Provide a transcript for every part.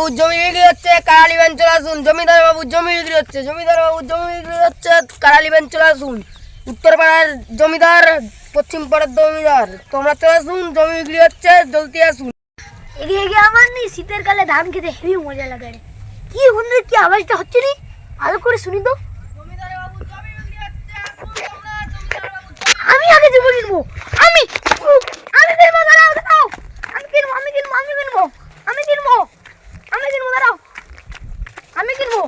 বাবুর জমি বিক্রি হচ্ছে, কারা নেবেন চলে আসুন। জমিদার বাবুর জমি বিক্রি হচ্ছে, জমিদার বাবুর জমি বিক্রি হচ্ছে, কারা নেবেন চলে আসুন। উত্তর পাড়ার জমিদার, পশ্চিম পাড়ার জমিদার, তোমরা চলে আসুন, জমি বিক্রি হচ্ছে, জলদি আসুন। এগিয়ে এগিয়ে আমার নি শীতের কালে ধান খেতে হেভি মজা লাগে রে। কি হুন্ডের কি আওয়াজটা হচ্ছে রে, ভালো করে শুনি তো। আমি আগে জীবন কিনবো, আমি আমি কিনবো, দাঁড়াও দাঁড়াও, আমি কিনবো আমি কিনবো আমি কিনবো আমি কিনবো আমি কিনবো, দাঁড়াও আমি কিনবো।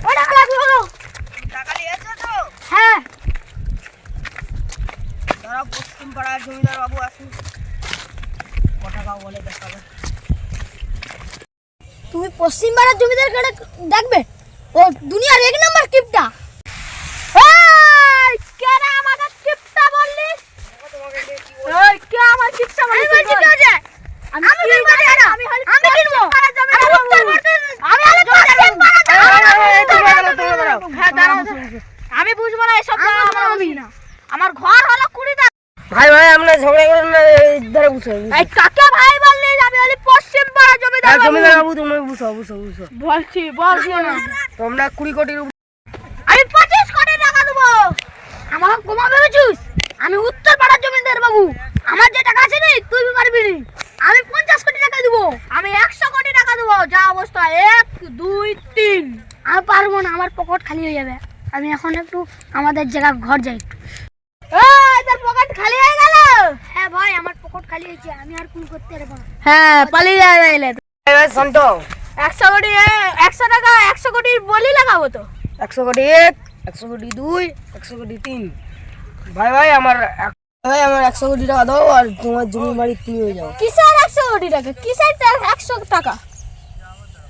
ওই টাকা লাগবে বলো। টাকা নিয়েছো তো? হ্যাঁ তারা পশ্চিম পাড়ার জমিদার বাবু আসুন, কথাটা বলে দেখাবে। তুমি পশ্চিম পাড়ার জমিদার কাছে ডাকবে, ও দুনিয়ার এক নাম্বার টিপটা। এই কেন আমাকে টিপটা বললি? এই কে আমার টিপটা বললি? আমি বলছি কে যে আমি কিনবো, আমি কিনবো, আমি হলে পশ্চিম পাড়া। হ্যাঁ দাঁড়াও, আমি বুঝবো না এসব, না আমার ঘর হলো 20 টাকা। ভাই ভাই আমরা ঝগড়া করেন না, ধারে বুঝো। এই কাকে ভাই বললি? আমি হলি পশ্চিম পাড়া জমিদার বাবু। জমিদার বাবু তুমি বুঝো বুঝো বুঝো। বলছি না তোমরা 20 কোটির আমি 25 কোটি টাকা দেবো। আমাকে কমা ভেবেছিস? আমি উত্তর পাড়ার জমিদার বাবু, আমার যে টাকা আছে নি তুই পারবি নি। আমি 50 কোটি টাকা দেবো, আমি 100 কোটি টাকা দেবো। যা অবস্থা 1 2 3 আমি পারবো না, আমার পকেট খালি হয়ে যাবে। আমি এখন একটু আমাদের জায়গা ঘর যাই একটু। এই তোর পকেট খালি হয়ে গেল? হ্যাঁ ভাই আমার পকেট খালি হয়েছে, আমি আর কোন করতে পারবো না। হ্যাঁ পালিয়ে যাইলে শান্ত। 100 কোটি 100 টাকা 100 কোটি বলি লাগাবো তো। 100 কোটি 1, 100 কোটি 2, 100 কোটি 3। ভাই ভাই আমার 100 কোটি টাকা দাও আর তোমার জমি বাড়ি তুমি হয়ে যাও। কিসের 100 কোটি টাকা? কিসের 100 টাকা?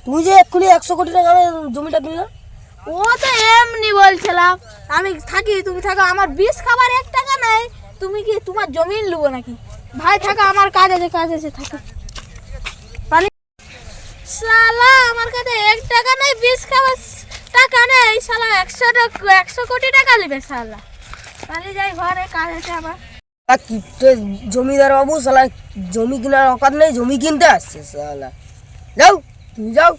তুমি যে এক্ষুনি 100 কোটি টাকা জমিটা দিলে। ও তো এমনি বলছিলাম, আমি থাকি তুমি থাকো, আমার 20 খাবার 1 টাকা নাই। তুমি কি তোমার জমি নেবো নাকি? ভাই থাকো, আমার কাজ আছে থাকো। পানি শালা আমার কাছে 1 টাকা নাই, 20 খাবার টাকা নেই, শালা 100 কোটি টাকা নেবে শালা। পালিয়ে যাই ঘরে, কাজ আছে আমার। জমিদার বাবু শালা জমি কেনার অকাত নেই, জমি কিনতে আসছে শালা। যাও তুমি যাও,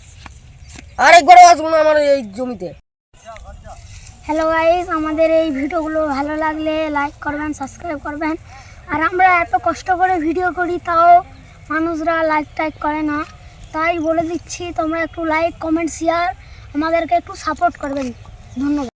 আরেকবারও আসুন আমার এই জমিতে। হ্যালো গাইস, আমাদের এই ভিডিওগুলো ভালো লাগলে লাইক করবেন, সাবস্ক্রাইব করবেন। আর আমরা এত কষ্ট করে ভিডিও করি তাও মানুষরা লাইক টাইক করে না, তাই বলে দিচ্ছি তোমরা একটু লাইক কমেন্ট শেয়ার আমাদেরকে একটু সাপোর্ট করবেন। ধন্যবাদ।